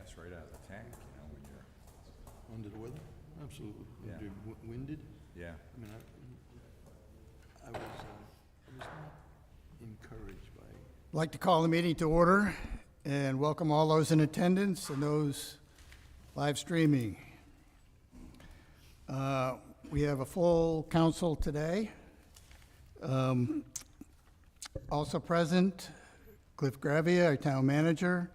gas right out of the tank, when you're, Under the weather? Absolutely. Yeah. Winded? yeah. I mean, I was not encouraged by. I'd like to call the meeting to order and welcome all those in attendance and those live streaming. We have a full council today. Also present, Cliff Gravia, our town manager,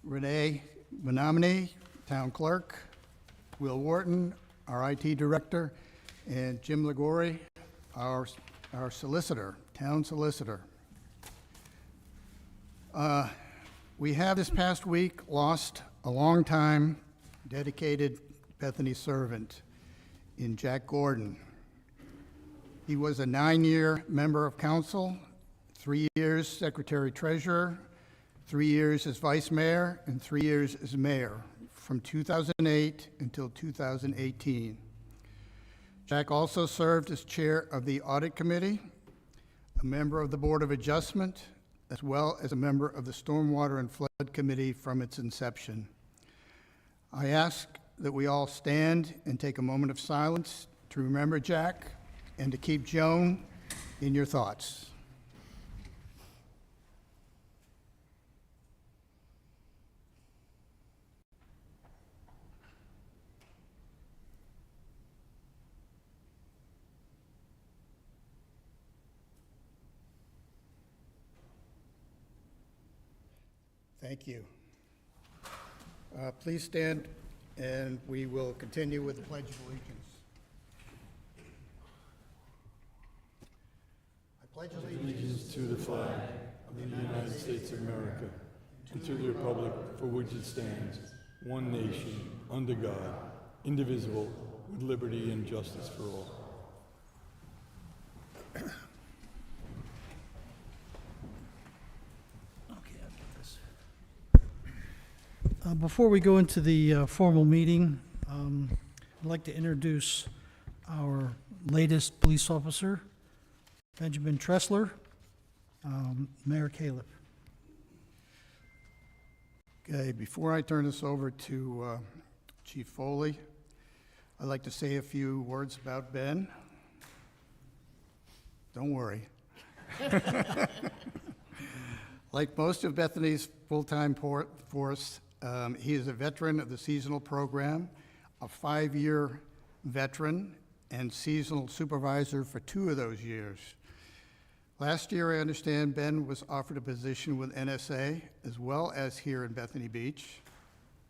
Renee Menominee, town clerk, Will Wharton, our IT director, and Jim Ligori, our solicitor, town solicitor. We have this past week lost a long-time dedicated Bethany servant in Jack Gordon. He was a 9-year member of council, 3 years secretary-treasurer, 3 years as vice mayor, and 3 years as mayor, from 2008 until 2018. Jack also served as chair of the Audit Committee, a member of the Board of Adjustment, as well as a member of the Stormwater and Flood Committee from its inception. I ask that we all stand and take a moment of silence to remember Jack and to keep Joan in your thoughts. Thank you. Please stand, and we will continue with the Pledge of Allegiance. I pledge Allegiance to the flag of the United States of America and to the republic for which it stands, one nation, under God, indivisible, with liberty and justice for all. Before we go into the formal meeting, I'd like to introduce our latest police officer, Benjamin Tressler, Mayor Caleb. Okay, before I turn this over to Chief Foley, I'd like to say a few words about Ben. Don't worry. Like most of Bethany's full-time force, he is a veteran of the seasonal program, a 5-year veteran, and seasonal supervisor for 2 of those years. Last year, I understand Ben was offered a position with NSA as well as here in Bethany Beach.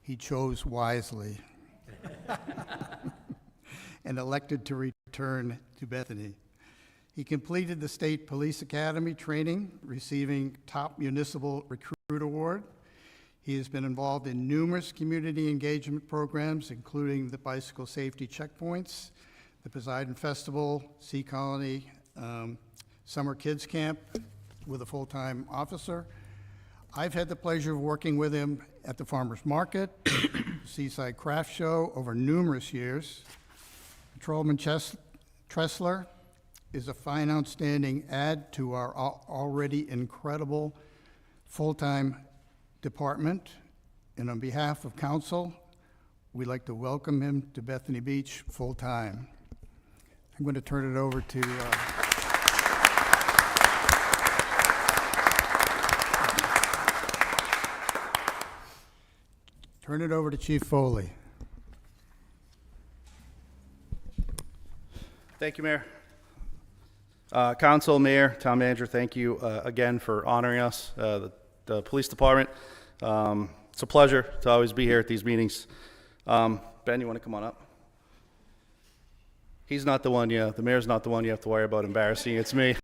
He chose wisely and elected to return to Bethany. He completed the State Police Academy training, receiving Top Municipal Recruit Award. He has been involved in numerous community engagement programs, including the Bicycle Safety Checkpoints, the Poseidon Festival, Sea Colony, Summer Kids Camp with a full-time officer. I've had the pleasure of working with him at the Farmers Market, Seaside Craft Show over numerous years. Patrolman Tressler is a fine, outstanding add to our already incredible full-time department, and on behalf of council, we'd like to welcome him to Bethany Beach full-time. I'm going to turn it over to Chief Foley. Thank you, Mayor. Council, Mayor, Town Manager, thank you again for honoring us. The Police Department, it's a pleasure to always be here at these meetings. Ben, you want to come on up? He's not the one, the mayor's not the one you have to worry about embarrassing. It's me.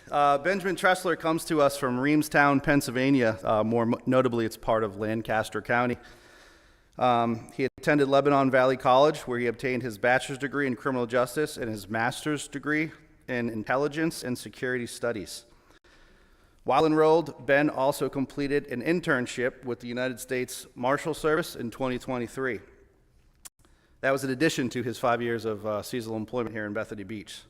Benjamin Tressler comes to us from Reamstown, Pennsylvania. More notably, it's part of Lancaster County. He attended Lebanon Valley College, where he obtained his bachelor's degree in criminal justice and his master's degree in intelligence and security studies. While enrolled, Ben also completed an internship with the United States Marshal Service in 2023. That was in addition to his 5 years of seasonal employment here in Bethany Beach.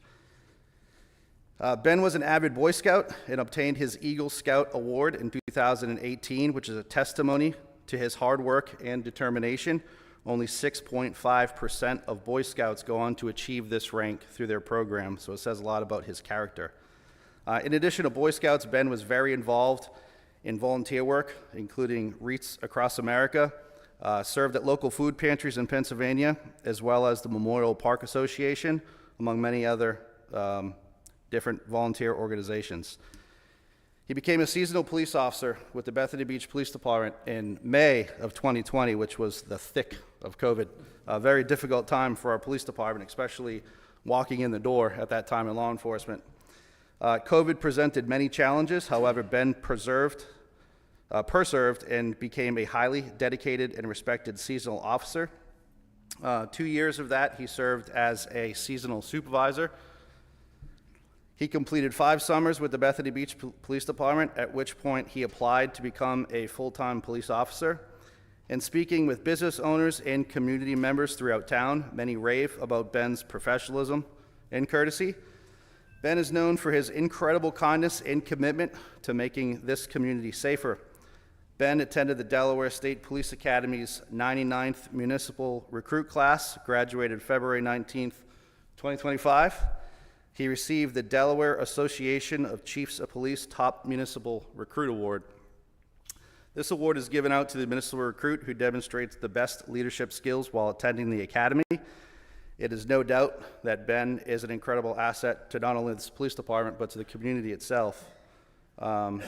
Ben was an avid Boy Scout and obtained his Eagle Scout Award in 2018, which is a testimony to his hard work and determination. Only 6.5% of Boy Scouts go on to achieve this rank through their program, so it says a lot about his character. In addition to Boy Scouts, Ben was very involved in volunteer work, including REITs across America, served at local food pantries in Pennsylvania, as well as the Memorial Park Association, among many other different volunteer organizations. He became a seasonal police officer with the Bethany Beach Police Department in May of 2020, which was the thick of COVID. A very difficult time for our police department, especially walking in the door at that time in law enforcement. COVID presented many challenges. However, Ben persevered and became a highly dedicated and respected seasonal officer. 2 years of that, he served as a seasonal supervisor. He completed 5 summers with the Bethany Beach Police Department, at which point he applied to become a full-time police officer. And speaking with business owners and community members throughout town, many rave about Ben's professionalism and courtesy. Ben is known for his incredible kindness and commitment to making this community safer. Ben attended the Delaware State Police Academy's 99th Municipal Recruit Class, graduated February 19th, 2025. He received the Delaware Association of Chiefs of Police Top Municipal Recruit Award. This award is given out to the municipal recruit who demonstrates the best leadership skills while attending the academy. It is no doubt that Ben is an incredible asset to not only this police department, but to the community itself. I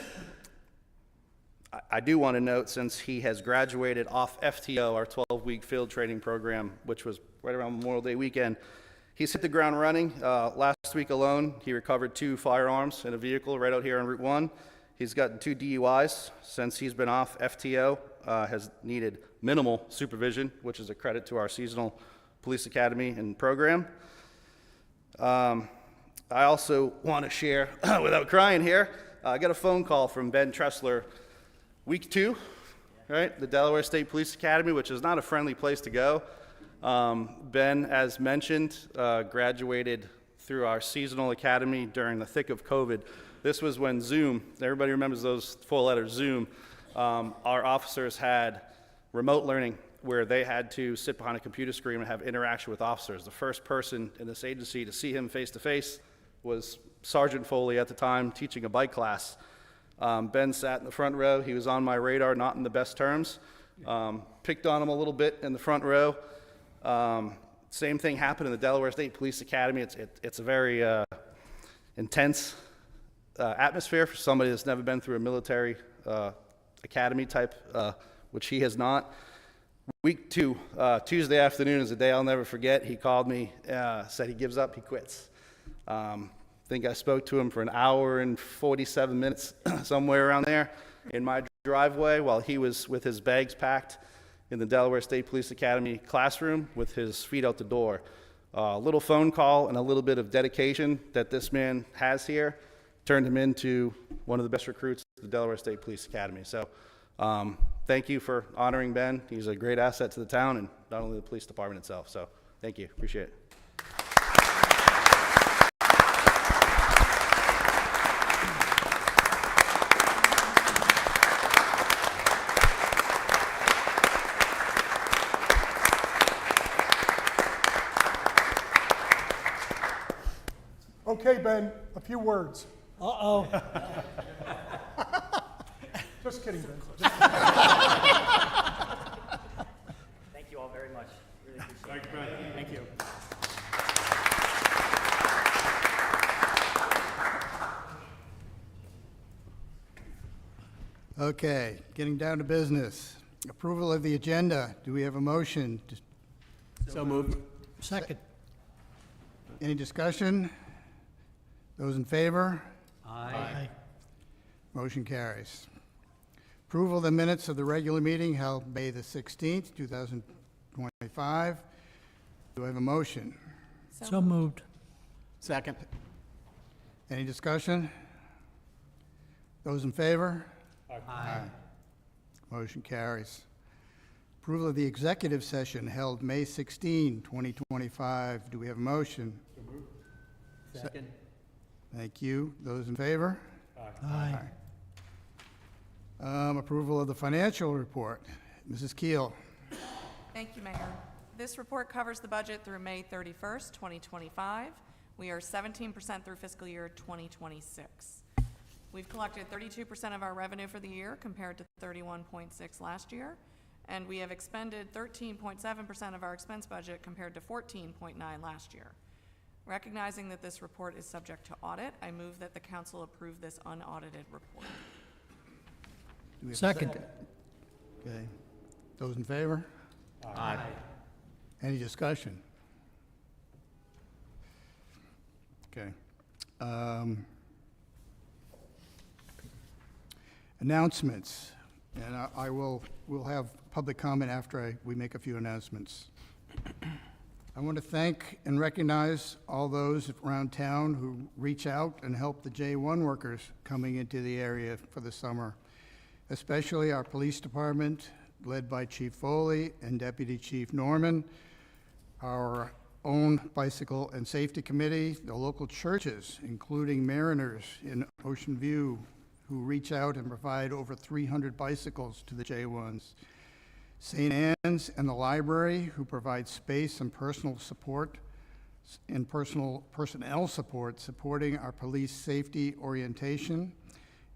do want to note, since he has graduated off FTO, our 12-week field training program, which was right around Memorial Day weekend, he's hit the ground running. Last week alone, he recovered 2 firearms in a vehicle right out here on Route 1. He's gotten 2 DUIs since he's been off FTO, has needed minimal supervision, which is a credit to our seasonal police academy and program. I also want to share, without crying here, I got a phone call from Ben Tressler, week 2, right? The Delaware State Police Academy, which is not a friendly place to go. Ben, as mentioned, graduated through our seasonal academy during the thick of COVID. This was when Zoom, everybody remembers those 4 letters, Zoom. Our officers had remote learning where they had to sit behind a computer screen and have interaction with officers. The first person in this agency to see him face to face was Sergeant Foley at the time, teaching a bike class. Ben sat in the front row. He was on my radar, not in the best terms. Picked on him a little bit in the front row. Same thing happened in the Delaware State Police Academy. It's a very intense atmosphere for somebody that's never been through a military academy type, which he has not. Week 2, Tuesday afternoon is a day I'll never forget. He called me, said he gives up, he quits. I think I spoke to him for an hour and 47 minutes, somewhere around there, in my driveway while he was with his bags packed in the Delaware State Police Academy classroom with his feet out the door. A little phone call and a little bit of dedication that this man has here turned him into one of the best recruits at the Delaware State Police Academy. So thank you for honoring Ben. He's a great asset to the town and not only the police department itself. So thank you. Appreciate it. Okay, Ben, a few words. Uh-oh. Just kidding, Ben. Thank you all very much. Really appreciate it. Thank you. Okay, getting down to business. Approval of the agenda. Do we have a motion? So moved. Second. Any discussion? Those in favor? Aye. Motion carries. Approval of the minutes of the regular meeting held May the 16th, 2025. Do I have a motion? So moved. Second. Any discussion? Those in favor? Aye. Motion carries. Approval of the executive session held May 16, 2025. Do we have a motion? Second. Thank you. Those in favor? Aye. Approval of the financial report. Mrs. Keel. Thank you, Mayor. This report covers the budget through May 31st, 2025. We are 17% through fiscal year 2026. We've collected 32% of our revenue for the year compared to 31.6 last year, and we have expended 13.7% of our expense budget compared to 14.9 last year. Recognizing that this report is subject to audit, I move that the council approve this unaudited report. Do we have a Second. Okay. Those in favor? Aye. Any discussion? Okay. Announcements, and we'll have public comment after we make a few announcements. I want to thank and recognize all those around town who reach out and help the J1 workers coming into the area for the summer, especially our police department, led by Chief Foley and Deputy Chief Norman, our own Bicycle and Safety Committee, the local churches, including Mariners in Ocean View, who reach out and provide over 300 bicycles to the J1s, St. Anne's and the library, who provide space and personal support and personnel support supporting our police safety orientation,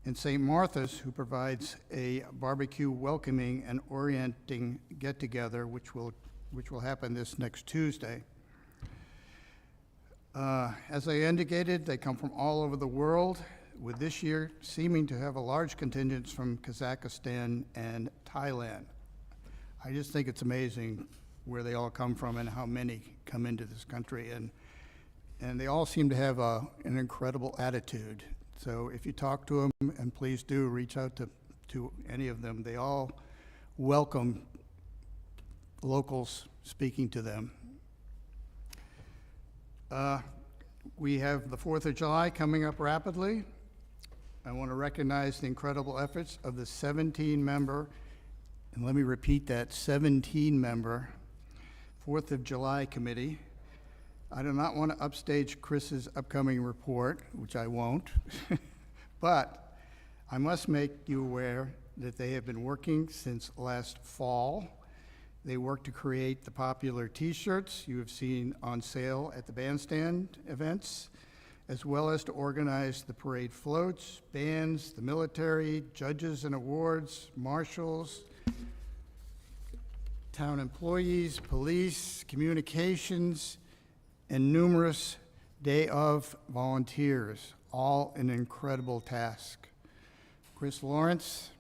and St. Martha's, who provides a barbecue welcoming and orienting get-together, which will happen this next Tuesday. As I indicated, they come from all over the world, with this year seeming to have a large contingent from Kazakhstan and Thailand. I just think it's amazing where they all come from and how many come into this country, and they all seem to have an incredible attitude. So if you talk to them, and please do reach out to any of them, they all welcome locals speaking to them. We have the 4th of July coming up rapidly. I want to recognize the incredible efforts of the 17-member, and let me repeat that, 17-member 4th of July committee. I do not want to upstage Chris's upcoming report, which I won't, but I must make you aware that they have been working since last fall. They worked to create the popular T-shirts you have seen on sale at the bandstand events, as well as to organize the parade floats, bands, the military, judges and awards, marshals, town employees, police, communications, and numerous day of volunteers, all an incredible task. Chris Lawrence,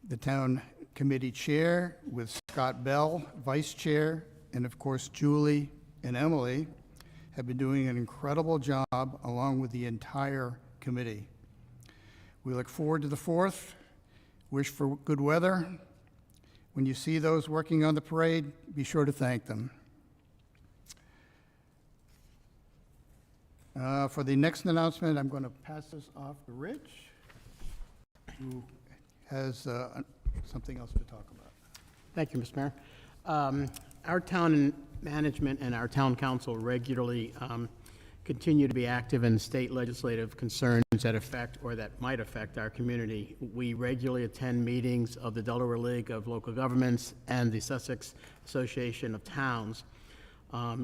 the town committee chair, with Scott Bell, vice chair, and of course Julie and Emily, have been doing an incredible job along with the entire committee. We look forward to the 4th, wish for good weather. When you see those working on the parade, be sure to thank them. For the next announcement, I'm going to pass this off to Rich, who has something else to talk about. Thank you, Mr. Mayor. Our town management and our town council regularly continue to be active in state legislative concerns that affect or that might affect our community. We regularly attend meetings of the Delaware League of Local Governments and the Sussex Association of Towns.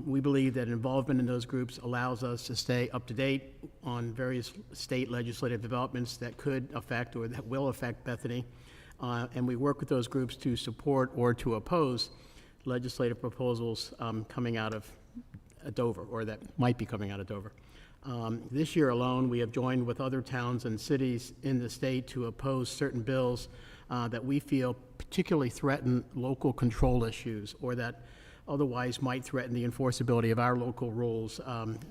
We believe that involvement in those groups allows us to stay up to date on various state legislative developments that could affect or that will affect Bethany. And we work with those groups to support or to oppose legislative proposals coming out of Dover, or that might be coming out of Dover. This year alone, we have joined with other towns and cities in the state to oppose certain bills that we feel particularly threaten local control issues, or that otherwise might threaten the enforceability of our local rules,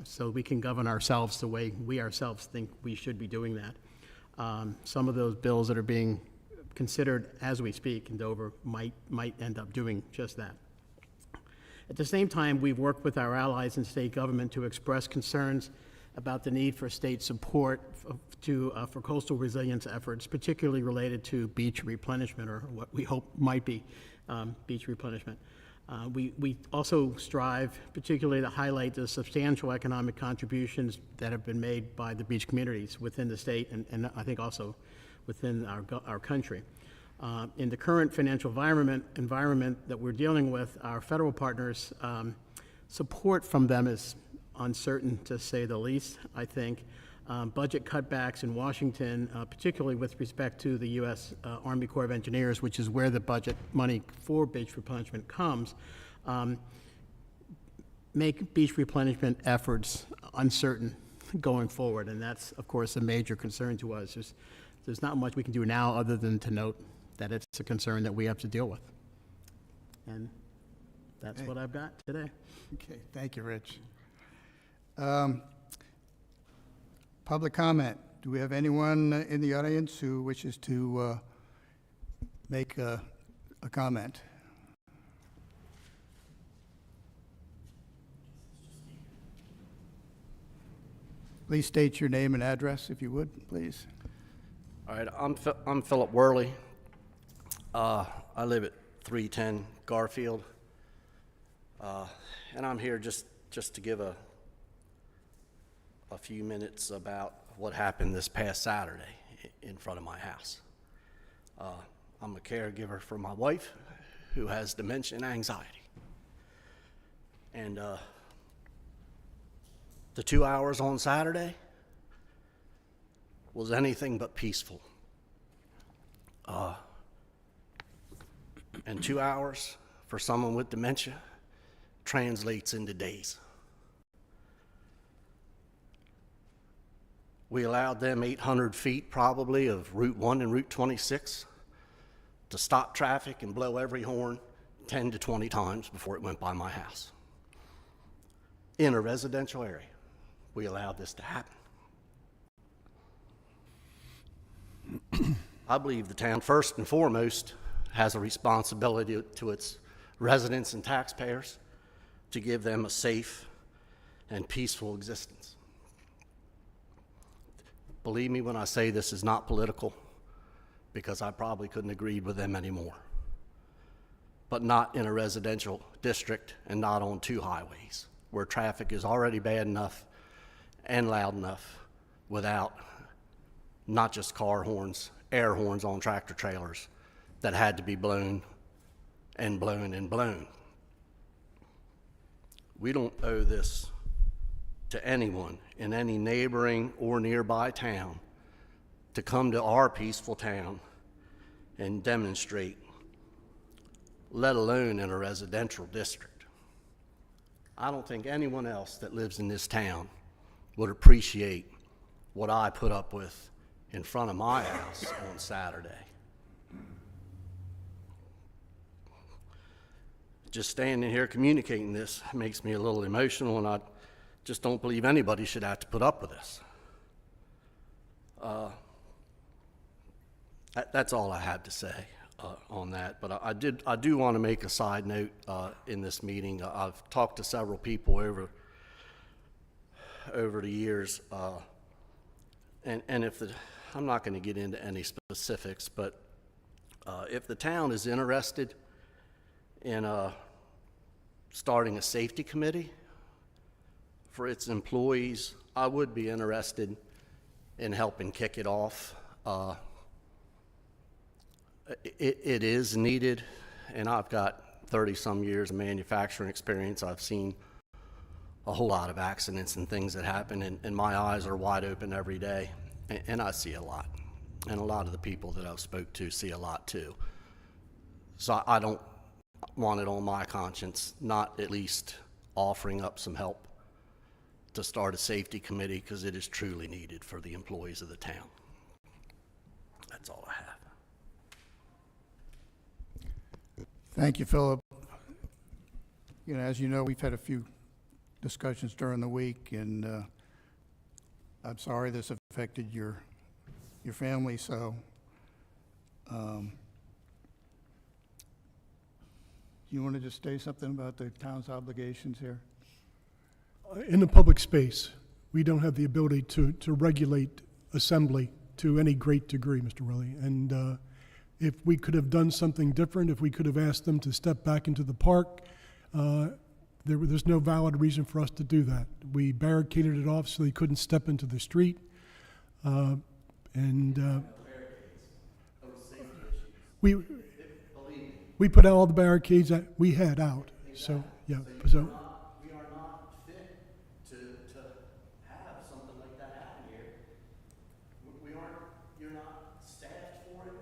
so we can govern ourselves the way we ourselves think we should be doing that. Some of those bills that are being considered as we speak in Dover might end up doing just that. At the same time, we've worked with our allies in state government to express concerns about the need for state support for coastal resilience efforts, particularly related to beach replenishment, or what we hope might be beach replenishment. We also strive particularly to highlight the substantial economic contributions that have been made by the beach communities within the state, and I think also within our country. In the current financial environment that we're dealing with, our federal partners, support from them is uncertain, to say the least, I think. Budget cutbacks in Washington, particularly with respect to the U.S. Army Corps of Engineers, which is where the budget money for beach replenishment comes, make beach replenishment efforts uncertain going forward, and that's, of course, a major concern to us. There's not much we can do now other than to note that it's a concern that we have to deal with. And that's what I've got today. Okay, thank you, Rich. Public comment. Do we have anyone in the audience who wishes to make a comment? Please state your name and address, if you would, please. All right, I'm Philip Worley. I live at 310 Garfield, and I'm here just to give a few minutes about what happened this past Saturday in front of my house. I'm a caregiver for my wife, who has dementia and anxiety, and the 2 hours on Saturday was anything but peaceful. And 2 hours for someone with dementia translates into days. We allowed them 800 feet probably of Route 1 and Route 26 to stop traffic and blow every horn 10 to 20 times before it went by my house. In a residential area, we allowed this to happen. I believe the town, first and foremost, has a responsibility to its residents and taxpayers to give them a safe and peaceful existence. Believe me when I say this is not political, because I probably couldn't agree with them anymore. But not in a residential district and not on two highways where traffic is already bad enough and loud enough without not just car horns, air horns on tractor trailers that had to be blown and blown and blown. We don't owe this to anyone in any neighboring or nearby town to come to our peaceful town and demonstrate, let alone in a residential district. I don't think anyone else that lives in this town would appreciate what I put up with in front of my house on Saturday. Just standing here communicating this makes me a little emotional, and I just don't believe anybody should have to put up with this. That's all I had to say on that. But I do want to make a side note in this meeting. I've talked to several people over the years, and if I'm not going to get into any specifics, but if the town is interested in starting a safety committee for its employees, I would be interested in helping kick it off. It is needed, and I've got 30-some years of manufacturing experience. I've seen a whole lot of accidents and things that happen, and my eyes are wide open every day, and I see a lot. And a lot of the people that I've spoke to see a lot too. So I don't want it on my conscience not at least offering up some help to start a safety committee, because it is truly needed for the employees of the town. That's all I have. Thank you, Philip. You know, as you know, we've had a few discussions during the week, and I'm sorry this affected your family, so you want to just say something about the town's obligations here? In the public space, we don't have the ability to regulate assembly to any great degree, Mr. Willie. And if we could have done something different, if we could have asked them to step back into the park, there's no valid reason for us to do that. We barricaded it off so they couldn't step into the street. We put out all the barricades that we had out, so, yeah, so. We are not fit to have something like that happen here. We aren't, you're not staffed for it.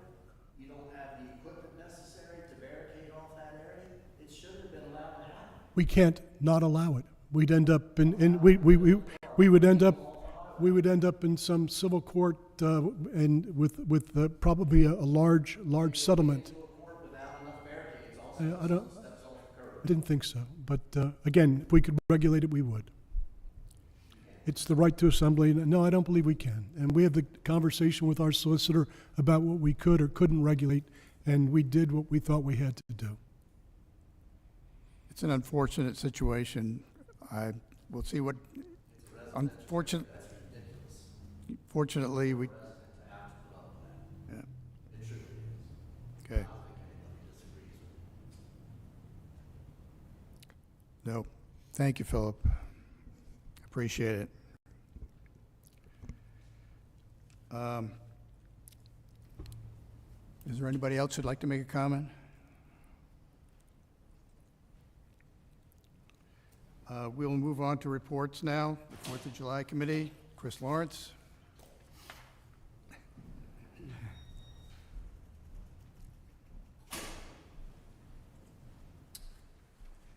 You don't have the equipment necessary to barricade off that area. It shouldn't have been allowed to happen. We can't not allow it. We'd end up we would end up in some civil court, and with probably a large settlement. I didn't think so, but again, if we could regulate it, we would. It's the right to assembly. No, I don't believe we can. And we had the conversation with our solicitor about what we could or couldn't regulate, and we did what we thought we had to do. It's an unfortunate situation. We'll see what, fortunately, we, yeah. Okay. No, thank you, Philip. Appreciate it. Is there anybody else who'd like to make a comment? We'll move on to reports now. The 4th of July Committee, Chris Lawrence.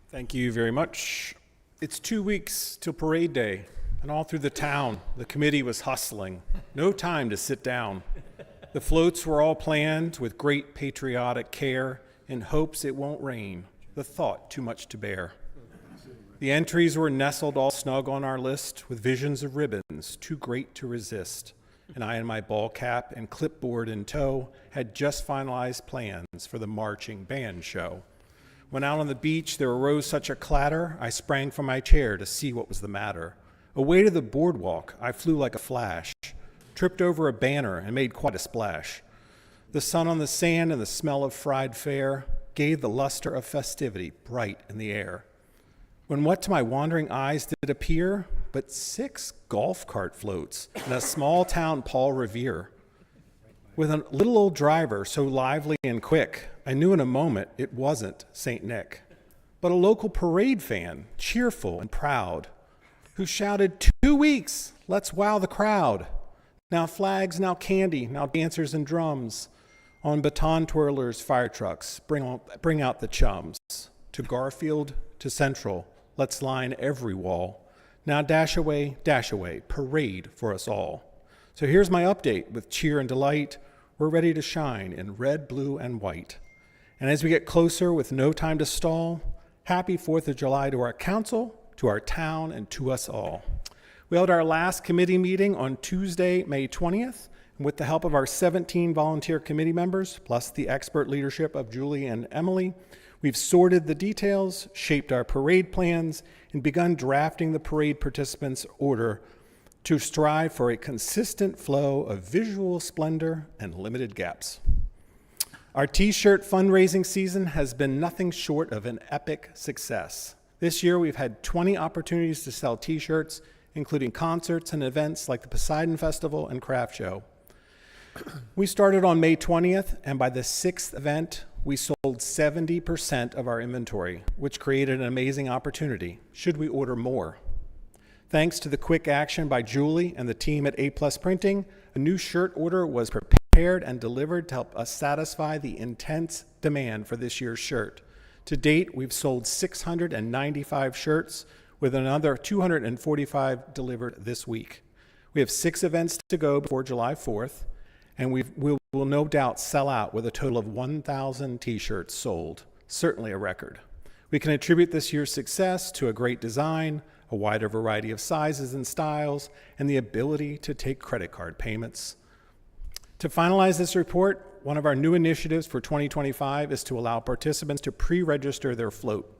Thank you very much. It's 2 weeks till Parade Day, and all through the town, the committee was hustling. No time to sit down. The floats were all planned with great patriotic care in hopes it won't rain, the thought too much to bear. The entries were nestled all snug on our list with visions of ribbons too great to resist. And I, in my ball cap and clipboard in tow, had just finalized plans for the marching band show. When out on the beach there arose such a clatter, I sprang from my chair to see what was the matter. Away to the boardwalk, I flew like a flash, tripped over a banner and made quite a splash. The sun on the sand and the smell of fried fare gave the luster of festivity bright in the air. When what to my wandering eyes did appear but 6 golf cart floats in a small town Paul Revere. With a little old driver so lively and quick, I knew in a moment it wasn't St. Nick, but a local parade fan, cheerful and proud, who shouted, 2 weeks, let's wow the crowd. Now flags, now candy, now dancers and drums. On baton twirlers, fire trucks, bring out the chums. To Garfield, to Central, let's line every wall. Now dash away, parade for us all. So here's my update with cheer and delight. We're ready to shine in red, blue, and white. And as we get closer with no time to stall, happy 4th of July to our council, to our town, and to us all. We held our last committee meeting on Tuesday, May 20th, and with the help of our 17 volunteer committee members, plus the expert leadership of Julie and Emily, we've sorted the details, shaped our parade plans, and begun drafting the parade participants' order to strive for a consistent flow of visual splendor and limited gaps. Our T-shirt fundraising season has been nothing short of an epic success. This year we've had 20 opportunities to sell T-shirts, including concerts and events like the Poseidon Festival and Craft Show. We started on May 20th, and by the 6th event, we sold 70% of our inventory, which created an amazing opportunity. Should we order more? Thanks to the quick action by Julie and the team at A+ Printing, a new shirt order was prepared and delivered to help us satisfy the intense demand for this year's shirt. To date, we've sold 695 shirts, with another 245 delivered this week. We have 6 events to go before July 4th, and we will no doubt sell out with a total of 1,000 T-shirts sold, certainly a record. We can attribute this year's success to a great design, a wider variety of sizes and styles, and the ability to take credit card payments. To finalize this report, one of our new initiatives for 2025 is to allow participants to pre-register their float.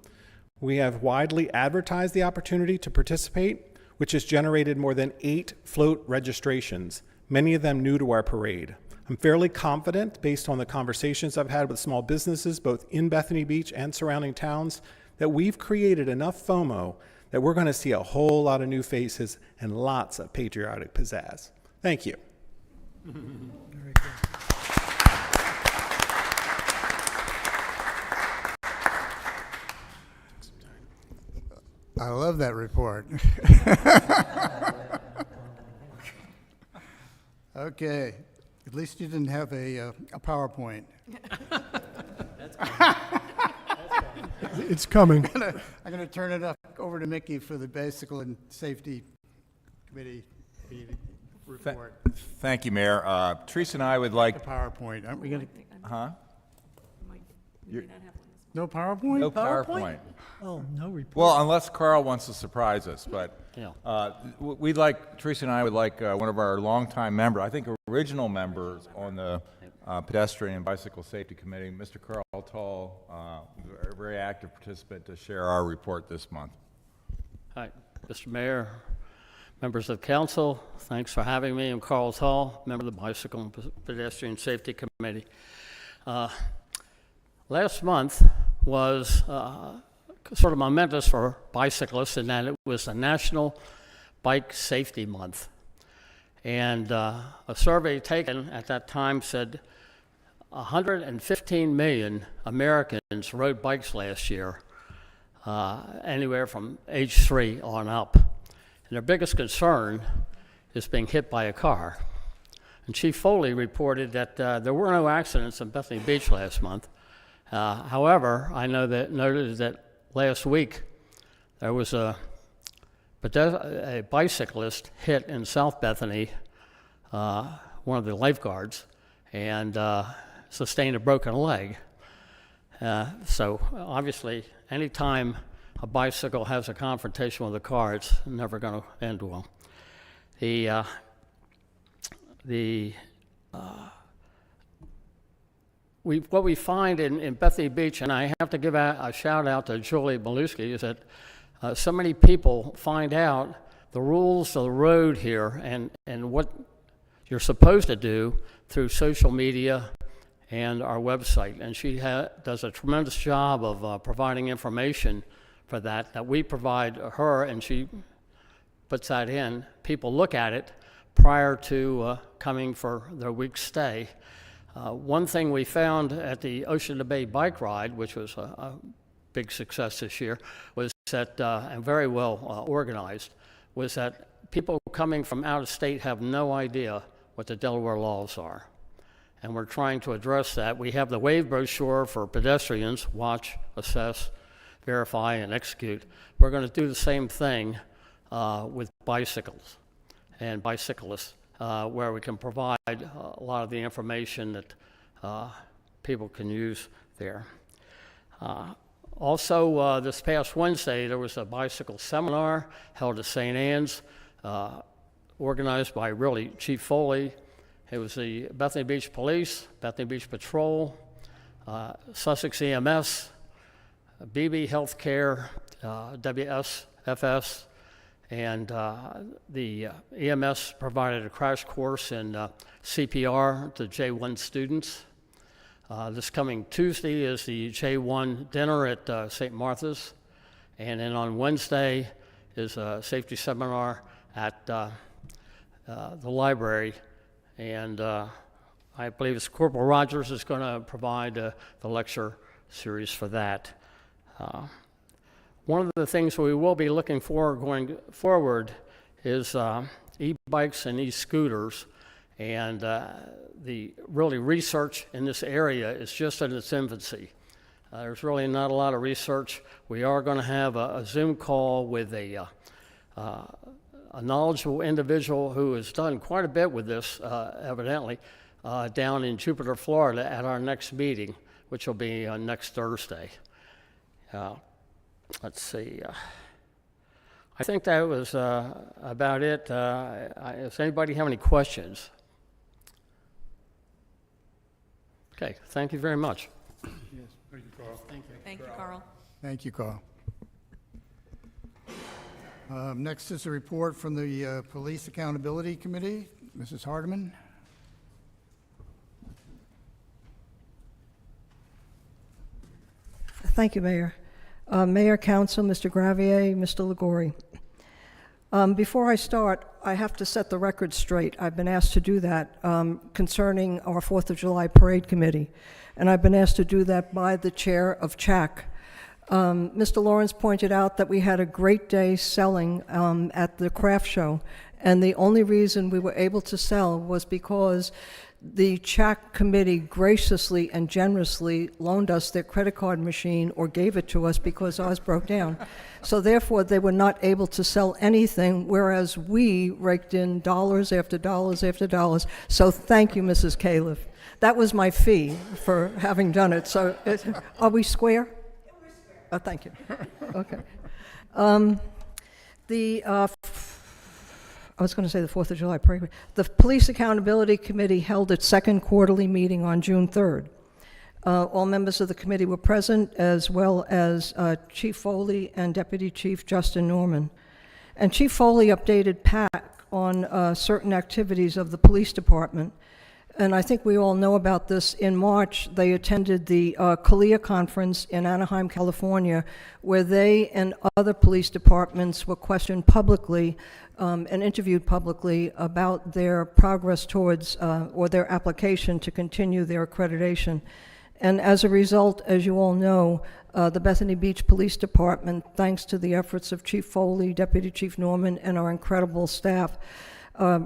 We have widely advertised the opportunity to participate, which has generated more than 8 float registrations, many of them new to our parade. I'm fairly confident, based on the conversations I've had with small businesses, both in Bethany Beach and surrounding towns, that we've created enough FOMO that we're going to see a whole lot of new faces and lots of patriotic pizzazz. Thank you. Very good. I love that report. Okay, at least you didn't have a PowerPoint. It's coming. I'm going to turn it over to Mickey for the Bicycle and Safety Committee meeting report. Thank you, Mayor. Teresa and I would like, The PowerPoint, aren't we going to, You're- no PowerPoint? no PowerPoint. Oh, no report. Well, unless Carl wants to surprise us, but Yeah. we'd like, Teresa and I would like one of our longtime members, I think original members on the Pedestrian and Bicycle Safety Committee, Mr. Carl Tall, a very active participant, to share our report this month. Hi, Mr. Mayor, members of council, thanks for having me. I'm Carl Tall, member of the Bicycle and Pedestrian Safety Committee. Last month was sort of momentous for bicyclists in that it was the National Bike Safety Month. And a survey taken at that time said 115 million Americans rode bikes last year, anywhere from age 3 on up. And their biggest concern is being hit by a car. And Chief Foley reported that there were no accidents in Bethany Beach last month. However, I noted that last week there was a bicyclist hit in South Bethany, one of the lifeguards, and sustained a broken leg. So obviously, anytime a bicycle has a confrontation with a car, it's never going to end well. What we find in Bethany Beach, and I have to give a shout out to Julie Maluski, is that so many people find out the rules of the road here and what you're supposed to do through social media and our website. And she does a tremendous job of providing information for that we provide her, and she puts that in. People look at it prior to coming for their week's stay. One thing we found at the Ocean to Bay bike ride, which was a big success this year, was that, and very well organized, was that people coming from out of state have no idea what the Delaware laws are. And we're trying to address that. We have the WAVE brochure for pedestrians: watch, assess, verify, and execute. We're going to do the same thing with bicycles and bicyclists, where we can provide a lot of the information that people can use there. Also, this past Wednesday, there was a bicycle seminar held at St. Anne's, organized by really Chief Foley. It was the Bethany Beach Police, Bethany Beach Patrol, Sussex EMS, BB Healthcare, WSFS, and the EMS provided a crash course in CPR to J1 students. This coming Tuesday is the J1 dinner at St. Martha's. And then on Wednesday is a safety seminar at the library. And I believe it's Corporal Rogers is going to provide the lecture series for that. One of the things we will be looking for going forward is e-bikes and e-scooters. And the really research in this area is just in its infancy. There's really not a lot of research. We are going to have a Zoom call with a knowledgeable individual who has done quite a bit with this, evidently, down in Jupiter, Florida, at our next meeting, which will be next Thursday. Let's see. I think that was about it. Does anybody have any questions? Okay, thank you very much. Yes, thank you, Carl. Thank you, Carl. Thank you, Carl. Next is a report from the Police Accountability Committee. Mrs. Hardiman. Thank you, Mayor. Mayor, Council, Mr. Gravier, Mr. Ligori. Before I start, I have to set the record straight. I've been asked to do that concerning our 4th of July Parade Committee, and I've been asked to do that by the chair of CHAC. Mr. Lawrence pointed out that we had a great day selling at the craft show, and the only reason we were able to sell was because the CHAC committee graciously and generously loaned us their credit card machine or gave it to us because ours broke down. So therefore, they were not able to sell anything, whereas we raked in dollars after dollars after dollars. So thank you, Mrs. Califf. That was my fee for having done it. So are we square? Oh, thank you. Okay. I was going to say the 4th of July parade. The Police Accountability Committee held its second quarterly meeting on June 3rd. All members of the committee were present, as well as Chief Foley and Deputy Chief Justin Norman. And Chief Foley updated PAC on certain activities of the police department. And I think we all know about this. In March, they attended the CALEA conference in Anaheim, California, where they and other police departments were questioned publicly and interviewed publicly about their progress towards or their application to continue their accreditation. And as a result, as you all know, the Bethany Beach Police Department, thanks to the efforts of Chief Foley, Deputy Chief Norman, and our incredible staff,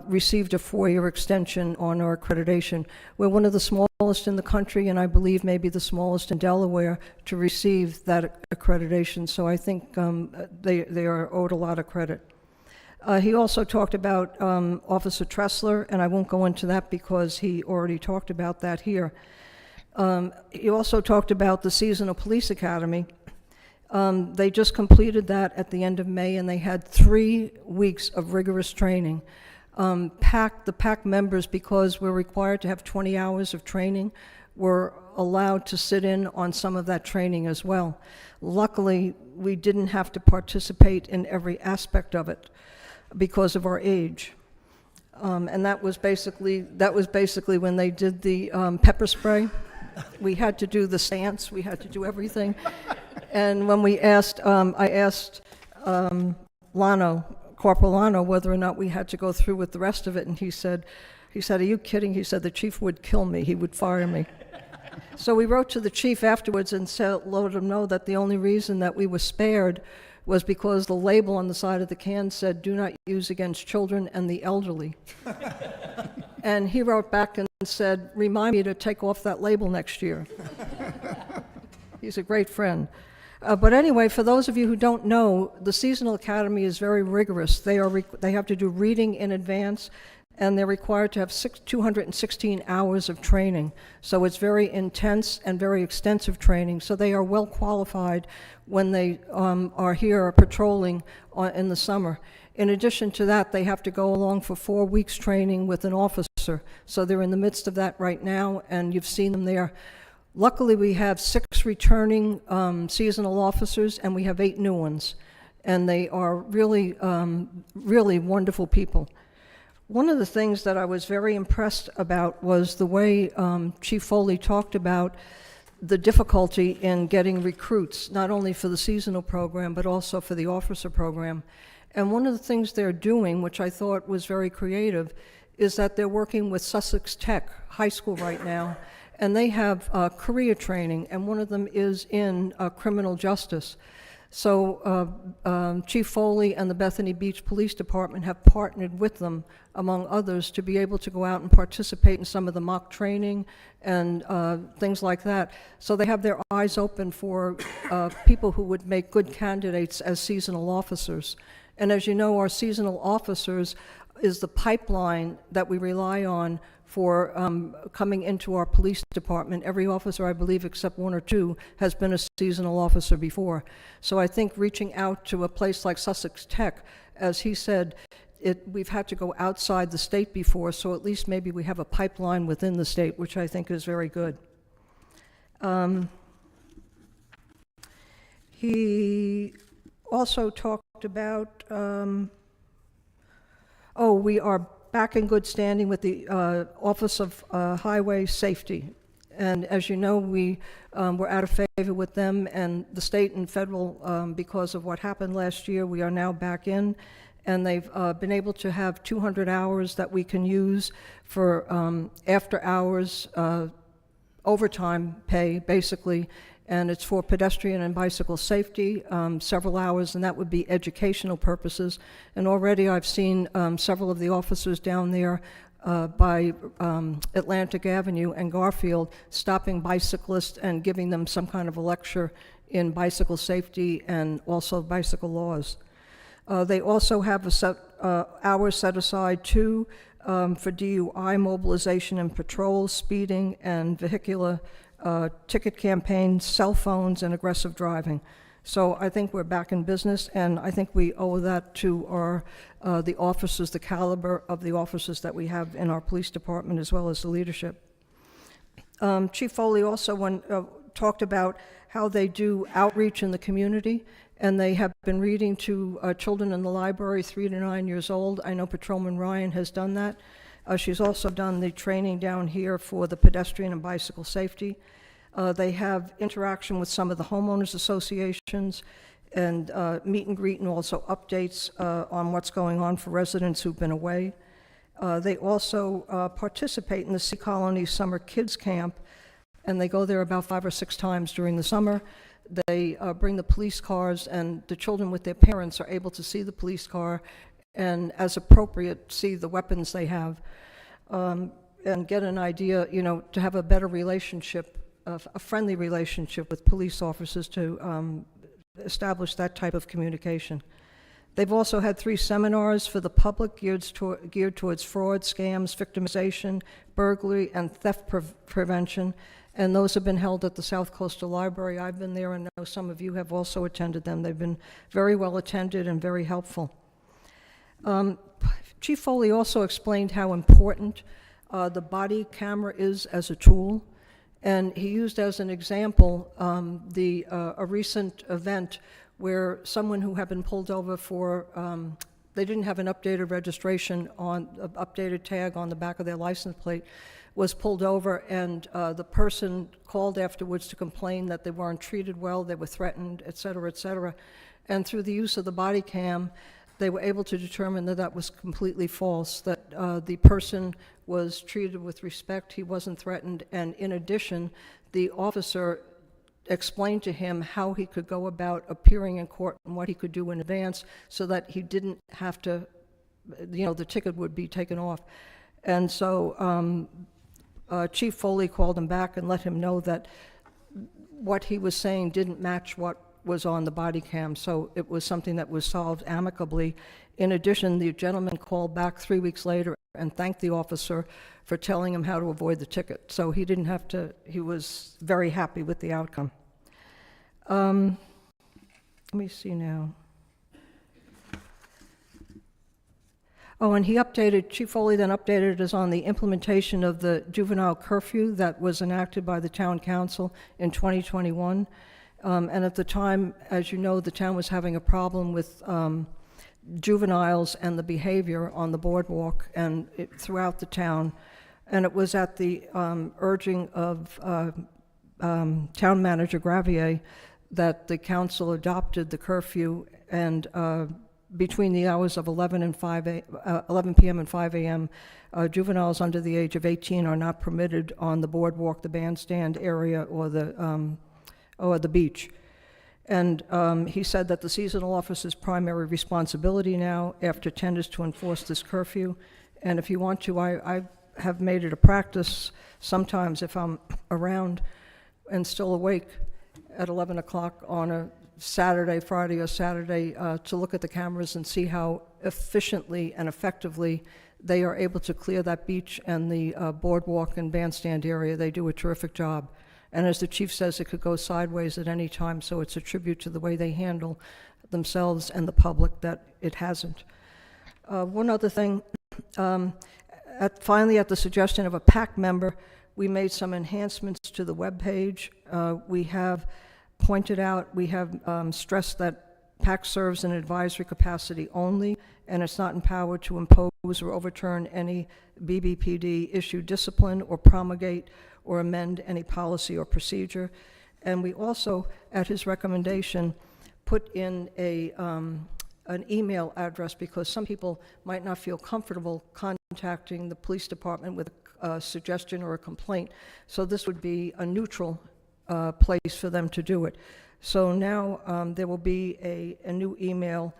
received a 4-year extension on our accreditation. We're one of the smallest in the country, and I believe maybe the smallest in Delaware, to receive that accreditation. So I think they are owed a lot of credit. He also talked about Officer Tressler, and I won't go into that because he already talked about that here. He also talked about the Seasonal Police Academy. They just completed that at the end of May, and they had 3 weeks of rigorous training. The PAC members, because we're required to have 20 hours of training, were allowed to sit in on some of that training as well. Luckily, we didn't have to participate in every aspect of it because of our age. And that was basically when they did the pepper spray. We had to do the stance, we had to do everything. And when we asked, I asked Corporal Lano, whether or not we had to go through with the rest of it, and he said, are you kidding? He said, the chief would kill me, he would fire me. So we wrote to the chief afterwards and let him know that the only reason that we were spared was because the label on the side of the can said, do not use against children and the elderly. And he wrote back and said, remind me to take off that label next year. He's a great friend. But anyway, for those of you who don't know, the Seasonal Academy is very rigorous. They have to do reading in advance, and they're required to have 216 hours of training. So it's very intense and very extensive training. So they are well qualified when they are here patrolling in the summer. In addition to that, they have to go along for 4 weeks training with an officer. So they're in the midst of that right now, and you've seen them there. Luckily, we have 6 returning seasonal officers, and we have 8 new ones. And they are really, really wonderful people. One of the things that I was very impressed about was the way Chief Foley talked about the difficulty in getting recruits, not only for the seasonal program, but also for the officer program. And one of the things they're doing, which I thought was very creative, is that they're working with Sussex Tech High School right now, and they have career training, and one of them is in criminal justice. So Chief Foley and the Bethany Beach Police Department have partnered with them, among others, to be able to go out and participate in some of the mock training and things like that. So they have their eyes open for people who would make good candidates as seasonal officers. And as you know, our seasonal officers is the pipeline that we rely on for coming into our police department. Every officer, I believe, except 1 or 2, has been a seasonal officer before. So I think reaching out to a place like Sussex Tech, as he said, we've had to go outside the state before, so at least maybe we have a pipeline within the state, which I think is very good. He also talked about, we are back in good standing with the Office of Highway Safety. And as you know, we were out of favor with them and the state and federal because of what happened last year. We are now back in, and they've been able to have 200 hours that we can use for after hours overtime pay, basically, and it's for pedestrian and bicycle safety, several hours, and that would be educational purposes. And already I've seen several of the officers down there by Atlantic Avenue and Garfield stopping bicyclists and giving them some kind of a lecture in bicycle safety and also bicycle laws. They also have a set, hours set aside too for DUI mobilization and patrol, speeding and vehicular ticket campaigns, cell phones, and aggressive driving. So I think we're back in business, and I think we owe that to our the officers, the caliber of the officers that we have in our police department, as well as the leadership. Chief Foley also talked about how they do outreach in the community, and they have been reading to children in the library 3 to 9 years old. I know Patrolman Ryan has done that. She's also done the training down here for the pedestrian and bicycle safety. They have interaction with some of the homeowners associations and meet and greet, and also updates on what's going on for residents who've been away. They also participate in the Sea Colony Summer Kids Camp, and they go there about 5 or 6 times during the summer. They bring the police cars, and the children with their parents are able to see the police car and, as appropriate, see the weapons they have, and get an idea, you know, to have a better relationship, a friendly relationship with police officers, to establish that type of communication. They've also had 3 seminars for the public geared towards fraud, scams, victimization, burglary, and theft prevention, and those have been held at the South Coastal Library. I've been there, and I know some of you have also attended them. They've been very well attended and very helpful. Chief Foley also explained how important the body camera is as a tool, and he used as an example a recent event where someone who had been pulled over for, they didn't have an updated registration on, updated tag on the back of their license plate, was pulled over, and the person called afterwards to complain that they weren't treated well, they were threatened, et cetera, et cetera. And through the use of the body cam, they were able to determine that that was completely false, that the person was treated with respect, he wasn't threatened, and in addition, the officer explained to him how he could go about appearing in court and what he could do in advance so that he didn't have to, you know, the ticket would be taken off. And so Chief Foley called him back and let him know that what he was saying didn't match what was on the body cam, so it was something that was solved amicably. In addition, the gentleman called back 3 weeks later and thanked the officer for telling him how to avoid the ticket. So he didn't have to, he was very happy with the outcome. Let me see now. Oh, and he updated, Chief Foley then updated us on the implementation of the juvenile curfew that was enacted by the town council in 2021. And at the time, as you know, the town was having a problem with juveniles and the behavior on the boardwalk and throughout the town. And it was at the urging of Town Manager Gravier that the council adopted the curfew, and between the hours of 11 p.m. and 5 a.m., juveniles under the age of 18 are not permitted on the boardwalk, the bandstand area, or the beach. And he said that the seasonal officer's primary responsibility now after 10 is to enforce this curfew. And if you want to, I have made it a practice sometimes, if I'm around and still awake at 11 o'clock on a Saturday, Friday or Saturday, to look at the cameras and see how efficiently and effectively they are able to clear that beach and the boardwalk and bandstand area. They do a terrific job. And as the chief says, it could go sideways at any time, so it's a tribute to the way they handle themselves and the public that it hasn't. One other thing, finally, at the suggestion of a PAC member, we made some enhancements to the webpage. We have pointed out, we have stressed that PAC serves in advisory capacity only, and it's not empowered to impose or overturn any BBPD-issued discipline or promulgate or amend any policy or procedure. And we also, at his recommendation, put in an email address, because some people might not feel comfortable contacting the police department with a suggestion or a complaint. So this would be a neutral place for them to do it. So now there will be a new email,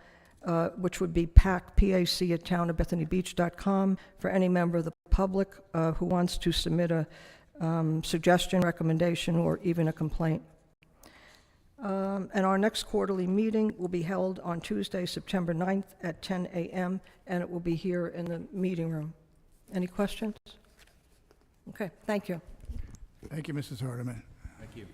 which would be pac@townofbethanybeach.com for any member of the public who wants to submit a suggestion, recommendation, or even a complaint. And our next quarterly meeting will be held on Tuesday, September 9th at 10 a.m., and it will be here in the meeting room. Any questions? Okay, thank you. Thank you, Mrs. Hardeman. Thank you.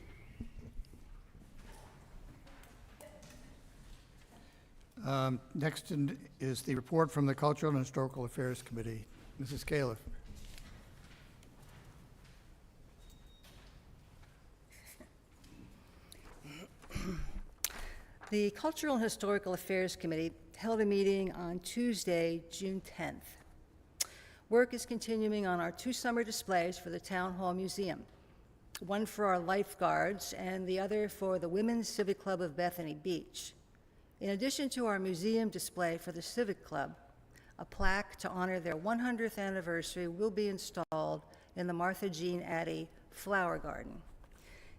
Next is the report from the Cultural and Historical Affairs Committee. Mrs. Califf. The Cultural and Historical Affairs Committee held a meeting on Tuesday, June 10th. Work is continuing on our 2 summer displays for the Town Hall Museum, one for our lifeguards and the other for the Women's Civic Club of Bethany Beach. In addition to our museum display for the Civic Club, a plaque to honor their 100th anniversary will be installed in the Martha Jean Addy Flower Garden.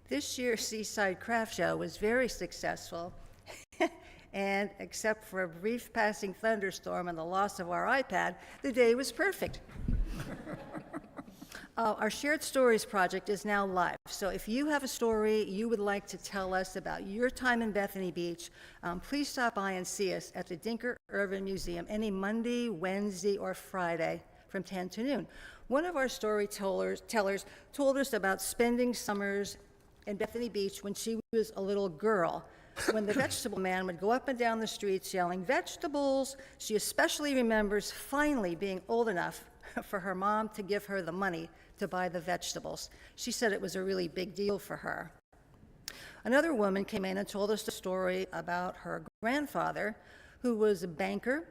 This year's Seaside Craft Show was very successful, and except for a brief passing thunderstorm and the loss of our iPad, the day was perfect. Our Shared Stories project is now live, so if you have a story you would like to tell us about your time in Bethany Beach, please stop by and see us at the Dinker Irvin Museum any Monday, Wednesday, or Friday from 10 to noon. One of our storytellers told us about spending summers in Bethany Beach when she was a little girl, when the vegetable man would go up and down the streets yelling, "Vegetables!" She especially remembers finally being old enough for her mom to give her the money to buy the vegetables. She said it was a really big deal for her. Another woman came in and told us a story about her grandfather, who was a banker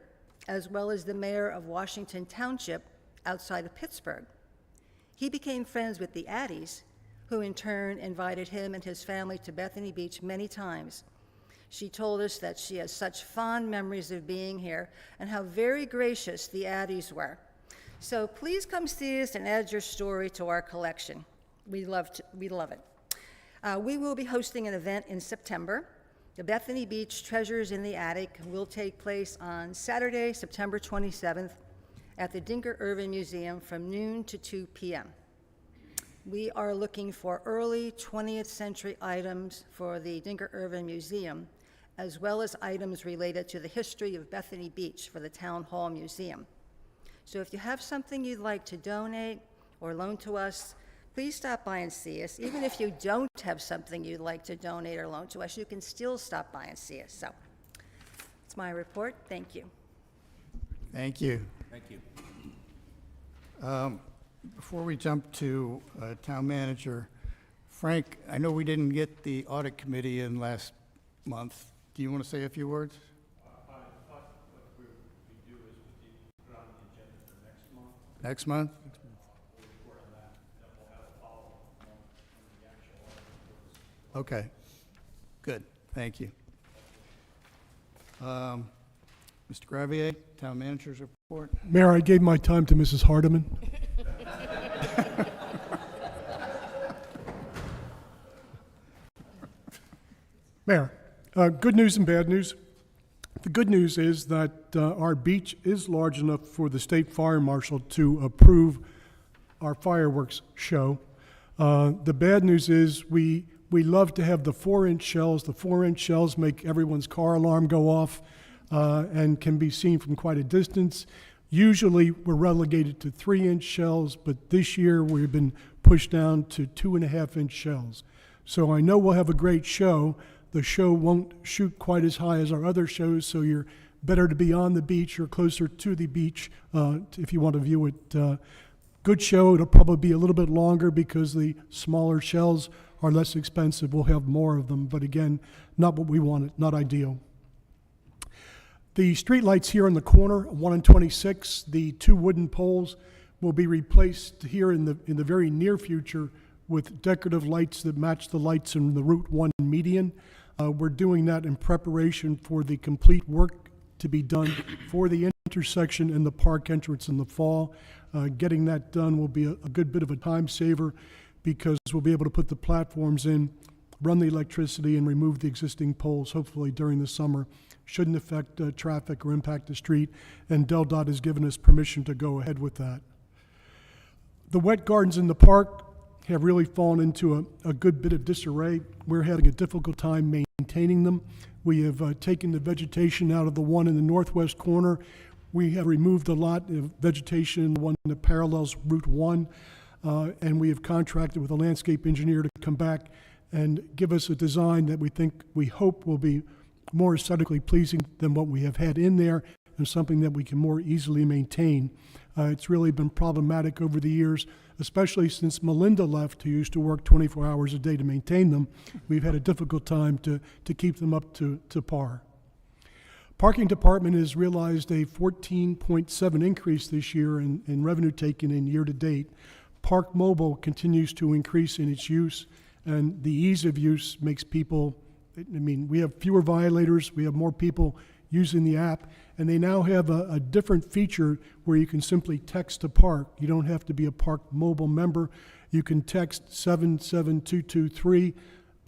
as well as the mayor of Washington Township outside of Pittsburgh. He became friends with the Addies, who in turn invited him and his family to Bethany Beach many times. She told us that she has such fond memories of being here and how very gracious the Addies were. So please come see us and add your story to our collection. We love it. We will be hosting an event in September. The Bethany Beach Treasures in the Attic will take place on Saturday, September 27th at the Dinker Irvin Museum from noon to 2 p.m. We are looking for early 20th century items for the Dinker Irvin Museum, as well as items related to the history of Bethany Beach for the Town Hall Museum. So if you have something you'd like to donate or loan to us, please stop by and see us. Even if you don't have something you'd like to donate or loan to us, you can still stop by and see us. So it's my report. Thank you. Thank you. Thank you. Before we jump to Town Manager, Frank, I know we didn't get the Audit Committee in last month. Do you want to say a few words? I thought what we do is we put on the agenda for next month. Next month? We'll report on that, then we'll have a follow-up on the actual audit reports. Okay, good, thank you. Mr. Gravier, Town Manager's report. Mayor, I gave my time to Mrs. Hardeman. Mayor, good news and bad news. The good news is that our beach is large enough for the State Fire Marshal to approve our fireworks show. The bad news is we love to have the 4-inch shells. The 4-inch shells make everyone's car alarm go off and can be seen from quite a distance. Usually we're relegated to 3-inch shells, but this year we've been pushed down to 2.5-inch shells. So I know we'll have a great show. The show won't shoot quite as high as our other shows, so you're better to be on the beach or closer to the beach if you want to view it. Good show. It'll probably be a little bit longer because the smaller shells are less expensive. We'll have more of them, but again, not what we wanted, not ideal. The street lights here in the corner, 1 and 26, the 2 wooden poles will be replaced here in the very near future with decorative lights that match the lights in the Route 1 median. We're doing that in preparation for the complete work to be done for the intersection and the park entrance in the fall. Getting that done will be a good bit of a time saver. because we'll be able to put the platforms in, run the electricity, and remove the existing poles, hopefully during the summer. Shouldn't affect traffic or impact the street, and DelDOT has given us permission to go ahead with that. The wet gardens in the park have really fallen into a good bit of disarray. We're having a difficult time maintaining them. We have taken the vegetation out of the one in the northwest corner. We have removed a lot of vegetation in the one that parallels Route 1, and we have contracted with a landscape engineer to come back and give us a design that we hope will be more aesthetically pleasing than what we have had in there, and something that we can more easily maintain. It's really been problematic over the years, especially since Melinda left, who used to work 24 hours a day to maintain them. We've had a difficult time to keep them up to par. Parking department has realized a 14.7 increase this year in revenue taken in year to date. Park Mobile continues to increase in its use, and the ease of use makes people, we have fewer violators, we have more people using the app, and they now have a different feature where you can simply text to park. You don't have to be a Park Mobile member. You can text 77223,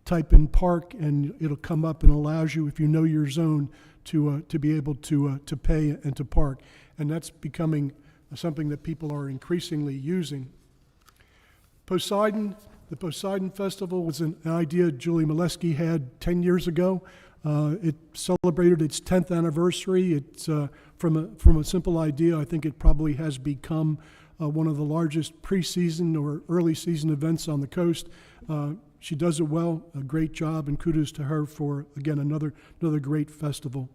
type in park, and it'll come up and allows you, if you know your zone, to be able to pay and to park. And that's becoming something that people are increasingly using. Poseidon, the Poseidon Festival was an idea Julie Molesky had 10 years ago. It celebrated its 10th anniversary. It's from a simple idea. I think it probably has become one of the largest preseason or early season events on the coast. She does it well, a great job, and kudos to her for, again, another great festival.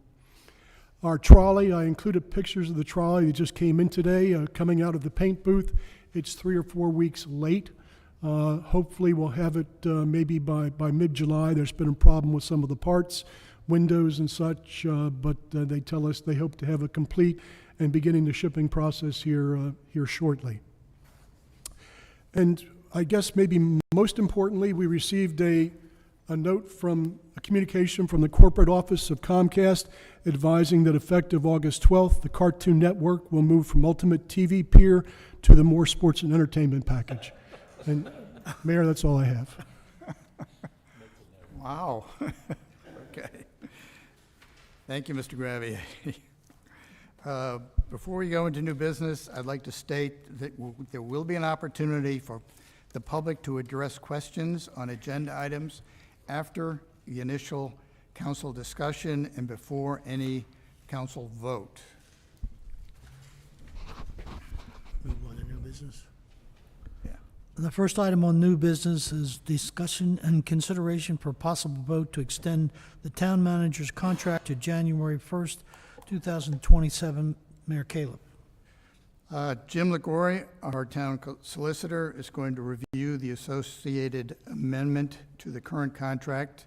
Our trolley, I included pictures of the trolley that just came in today, coming out of the paint booth. It's 3 or 4 weeks late. Hopefully we'll have it maybe by mid-July. There's been a problem with some of the parts, windows and such, but they tell us they hope to have a complete and beginning the shipping process here shortly. And I guess maybe most importantly, we received a note from a communication from the corporate office of Comcast advising that effective August 12th, the Cartoon Network will move from Ultimate TV Peer to the More Sports and Entertainment package. And Mayor, that's all I have. Wow. Okay. Thank you, Mr. Gravier. Before we go into new business, I'd like to state that there will be an opportunity for the public to address questions on agenda items after the initial council discussion and before any council vote. Move on to new business. Yeah. The first item on new business is discussion and consideration for possible vote to extend the town manager's contract to January 1st, 2027. Mayor Caleb. Jim Ligori, our town solicitor, is going to review the associated amendment to the current contract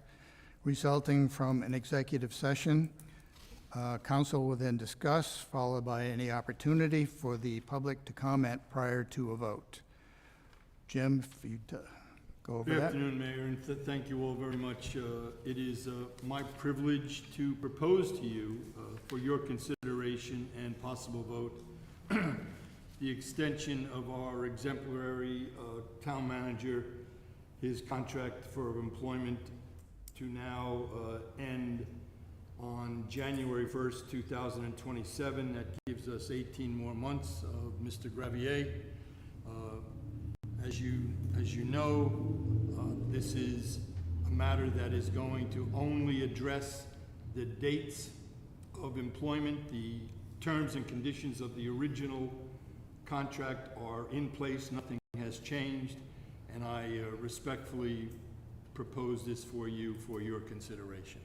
resulting from an executive session. Council will then discuss, followed by any opportunity for the public to comment prior to a vote. Jim, if you'd go over that. Good afternoon, Mayor, and thank you all very much. It is my privilege to propose to you for your consideration and possible vote the extension of our exemplary town manager, his contract for employment to now end on January 1st, 2027. That gives us 18 more months of Mr. Gravier. As you know, this is a matter that is going to only address the dates of employment. The terms and conditions of the original contract are in place. Nothing has changed, and I respectfully propose this for you for your consideration.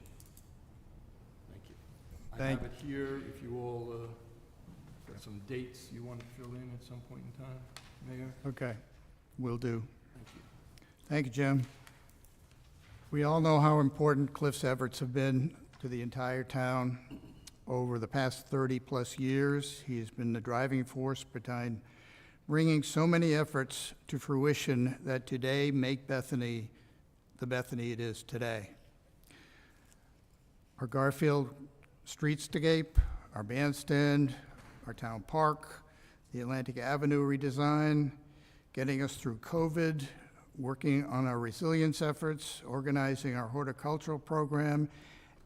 Thank you. I have it here. If you all got some dates you want to fill in at some point in time, Mayor. Okay, will do. Thank you. Thank you, Jim. We all know how important Cliff's efforts have been to the entire town over the past 30-plus years. He has been the driving force behind bringing so many efforts to fruition that today make Bethany the Bethany it is today. Our Garfield streetscape, our bandstand, our town park, the Atlantic Avenue redesign, getting us through COVID, working on our resilience efforts, organizing our horticultural program,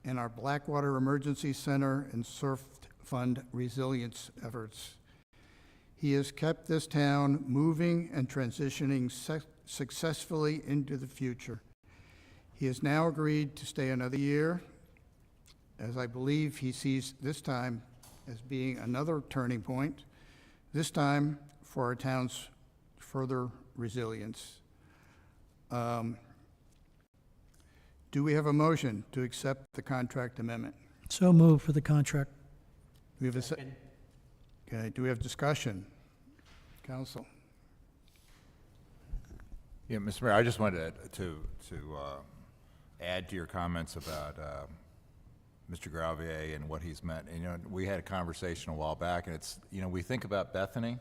and our Blackwater Emergency Center and Surf Fund resilience efforts. He has kept this town moving and transitioning successfully into the future. He has now agreed to stay another year, as I believe he sees this time as being another turning point, this time for our town's further resilience. Do we have a motion to accept the contract amendment? So moved for the contract. Do we have okay, do we have discussion? Council? Yeah, Mr. Mayor, I just wanted to add to your comments about Mr. Gravier and what he's meant. And, you know, we had a conversation a while back, and it's, you know, we think about Bethany,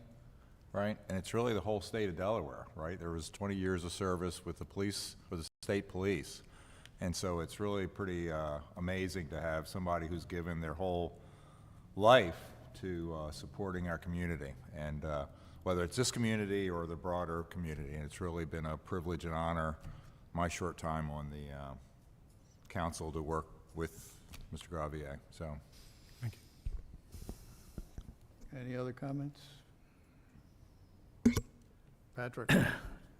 right? And it's really the whole state of Delaware, right? There was 20 years of service with the police, with the state police. And so it's really pretty amazing to have somebody who's given their whole life to supporting our community. And whether it's this community or the broader community, and it's really been a privilege and honor, my short time on the council, to work with Mr. Gravier. So, Thank you. Any other comments? Patrick?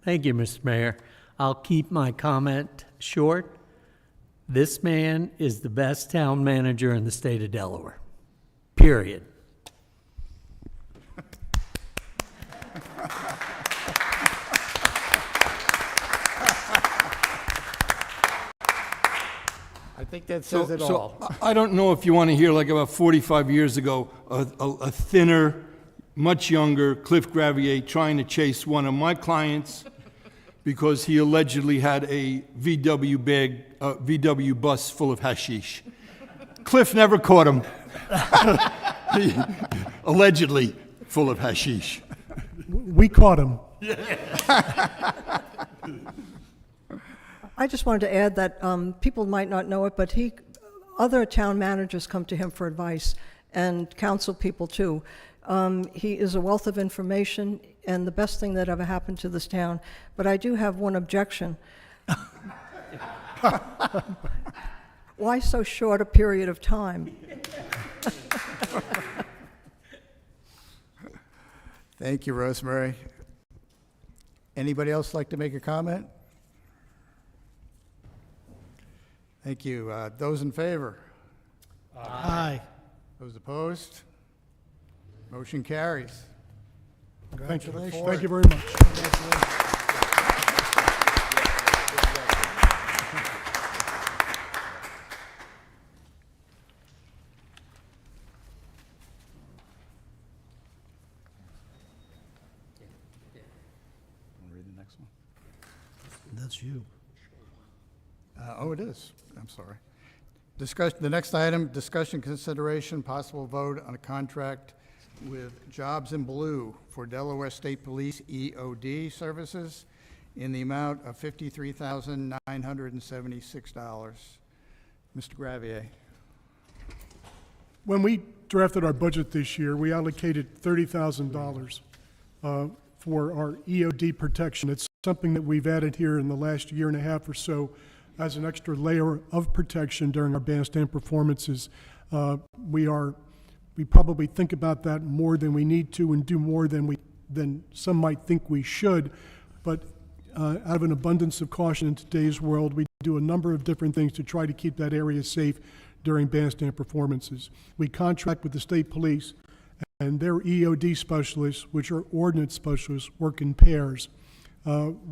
Thank you, Mr. Mayor. I'll keep my comment short. This man is the best town manager in the state of Delaware. Period. I think that says it all. I don't know if you want to hear, like about 45 years ago, a thinner, much younger Cliff Gravier trying to chase one of my clients because he allegedly had a VW bus full of hashish. Cliff never caught him. Allegedly full of hashish. We caught him. I just wanted to add that people might not know it, but other town managers come to him for advice, and council people too. He is a wealth of information and the best thing that ever happened to this town. But I do have one objection. Why so short a period of time? Thank you, Rosemary. Anybody else like to make a comment? Thank you. Those in favor? Aye. Those opposed? Motion carries. Thank you. Congratulations. Thank you very much. Read the next one. That's you. Oh, it is. I'm sorry. The next item, discussion, consideration, possible vote on a contract with Jobs in Blue for Delaware State Police EOD services in the amount of $53,976. Mr. Gravier. When we drafted our budget this year, we allocated $30,000 for our EOD protection. It's something that we've added here in the last year and a half or so as an extra layer of protection during our bandstand performances. We probably think about that more than we need to and do more than some might think we should. But out of an abundance of caution in today's world, we do a number of different things to try to keep that area safe during bandstand performances. We contract with the state police, and their EOD specialists, which are ordnance specialists, work in pairs.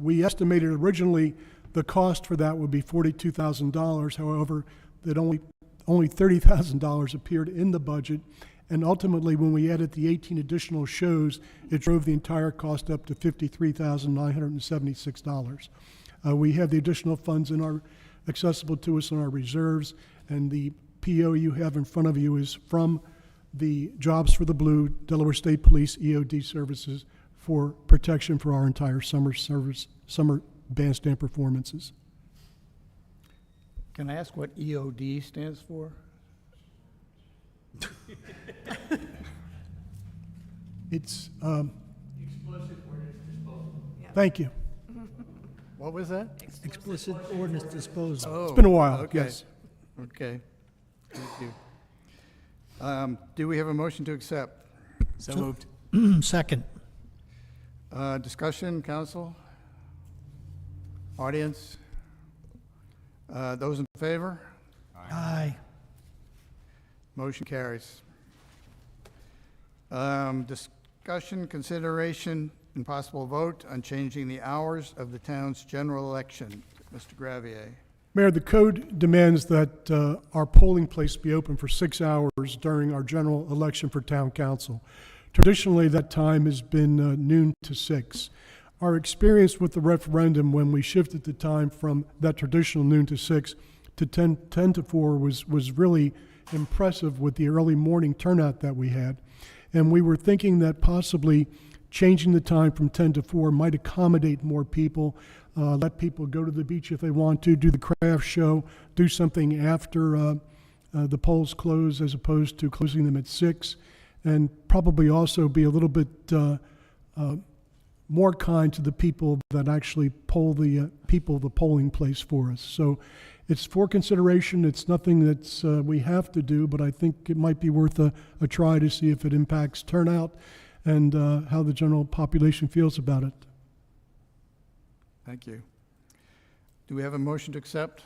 We estimated originally the cost for that would be $42,000. However, that only $30,000 appeared in the budget. And ultimately, when we added the 18 additional shows, it drove the entire cost up to $53,976. We have the additional funds accessible to us in our reserves, and the PO you have in front of you is from the Jobs for the Blue Delaware State Police EOD services for protection for our entire summer bandstand performances. Can I ask what EOD stands for? It's, Explosive Ordnance Disposal. thank you. What was that? Explicit ordinance disposal. Oh, It's been a while, okay. yes. Okay, thank you. Do we have a motion to accept? So moved. Second. Discussion, council? Audience? Those in favor? Aye. Motion carries. Discussion, consideration, and possible vote on changing the hours of the town's general election. Mr. Gravier. Mayor, the code demands that our polling place be open for 6 hours during our general election for town council. Traditionally, that time has been noon to 6. Our experience with the referendum, when we shifted the time from that traditional noon to 6 to 10 to 4, was really impressive with the early morning turnout that we had. And we were thinking that possibly changing the time from 10 to 4 might accommodate more people, let people go to the beach if they want to, do the craft show, do something after the polls close as opposed to closing them at 6, and probably also be a little bit more kind to the people that actually poll the polling place for us. So it's for consideration. It's nothing that's we have to do, but I think it might be worth a try to see if it impacts turnout and how the general population feels about it. Thank you. Do we have a motion to accept?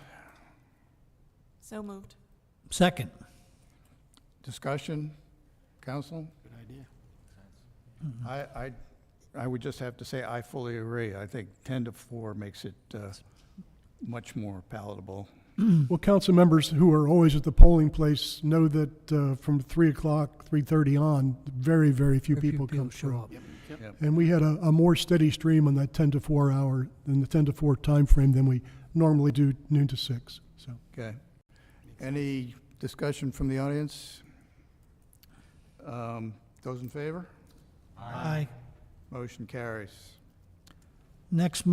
So moved. Second. Discussion, council? Good idea. I would just have to say I fully agree. I think 10 to 4 makes it much more palatable. Well, council members who are always at the polling place know that from 3 o'clock, 3:30 on, very, very few people come show through. up. Yep. And we had a more steady stream on that 10 to 4 hour, in the 10 to 4 time frame than we normally do noon to 6. So Okay. Any discussion from the audience? Those in favor? Aye. Motion carries. Next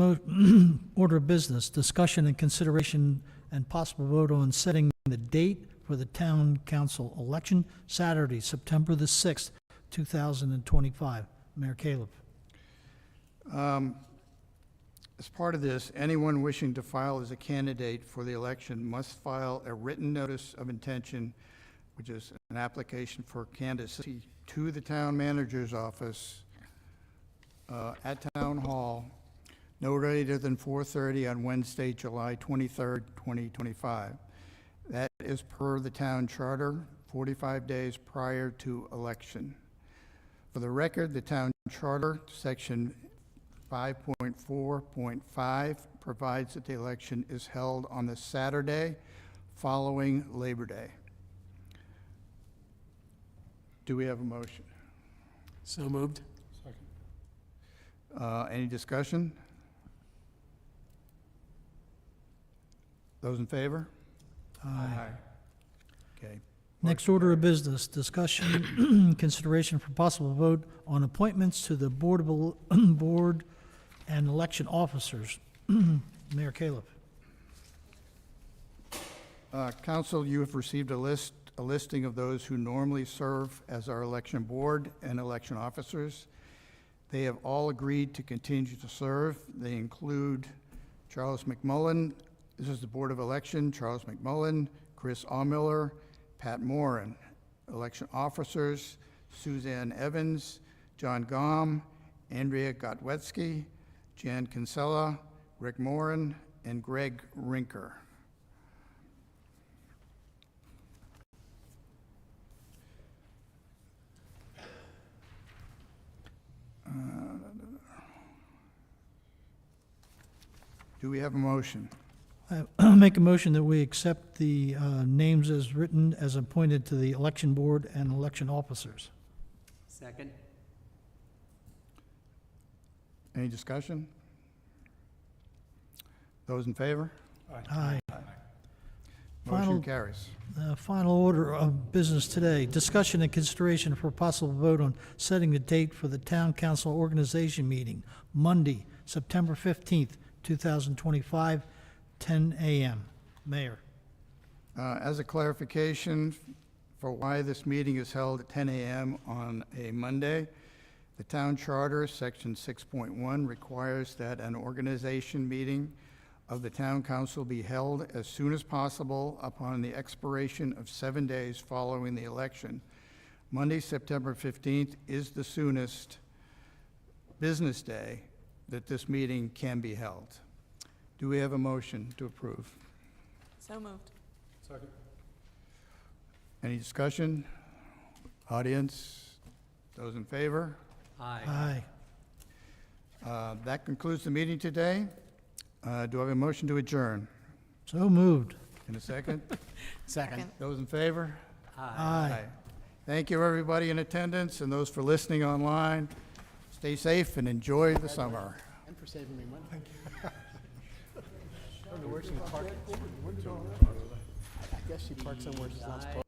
order of business, discussion and consideration and possible vote on setting the date for the town council election, Saturday, September the 6th, 2025. Mayor Caleb. As part of this, anyone wishing to file as a candidate for the election must file a written notice of intention, which is an application for candidacy, to the town manager's office at Town Hall no later than 4:30 on Wednesday, July 23rd, 2025. That is per the town charter, 45 days prior to election. For the record, the town charter, section 5.4.5, provides that the election is held on the Saturday following Labor Day. Do we have a motion? So moved. Any discussion? Those in favor? Aye. Okay. Next order of business, discussion, consideration for possible vote on appointments to the board and election officers. Mayor Caleb. Council, you have received a listing of those who normally serve as our election board and election officers. They have all agreed to continue to serve. They include Charles McMullen. This is the Board of Election, Charles McMullen, Chris Allmiller, Pat Moran. Election officers, Suzanne Evans, John Gom, Andrea Gotwetsky, Jan Kinsella, Rick Moran, and Greg Rinker. Do we have a motion? I'll make a motion that we accept the names as written as appointed to the election board and election officers. Second. Any discussion? Those in favor? Aye. Motion Final- carries. Final order of business today, discussion and consideration for possible vote on setting the date for the town council organization meeting, Monday, September 15th, 2025, 10 a.m. Mayor. As a clarification for why this meeting is held at 10 a.m. on a Monday, The town charter, section 6.1, requires that an organization meeting of the town council be held as soon as possible upon the expiration of 7 days following the election. Monday, September 15th is the soonest business day that this meeting can be held. Do we have a motion to approve? So moved. Any discussion? Audience? Those in favor? Aye. That concludes the meeting today. Do I have a motion to adjourn? So moved. In a second? Second. Those in favor? Aye. Thank you, everybody in attendance, and those for listening online. Stay safe and enjoy the summer. And for saving me money. Thank you. I guess she parked somewhere she's not supposed to.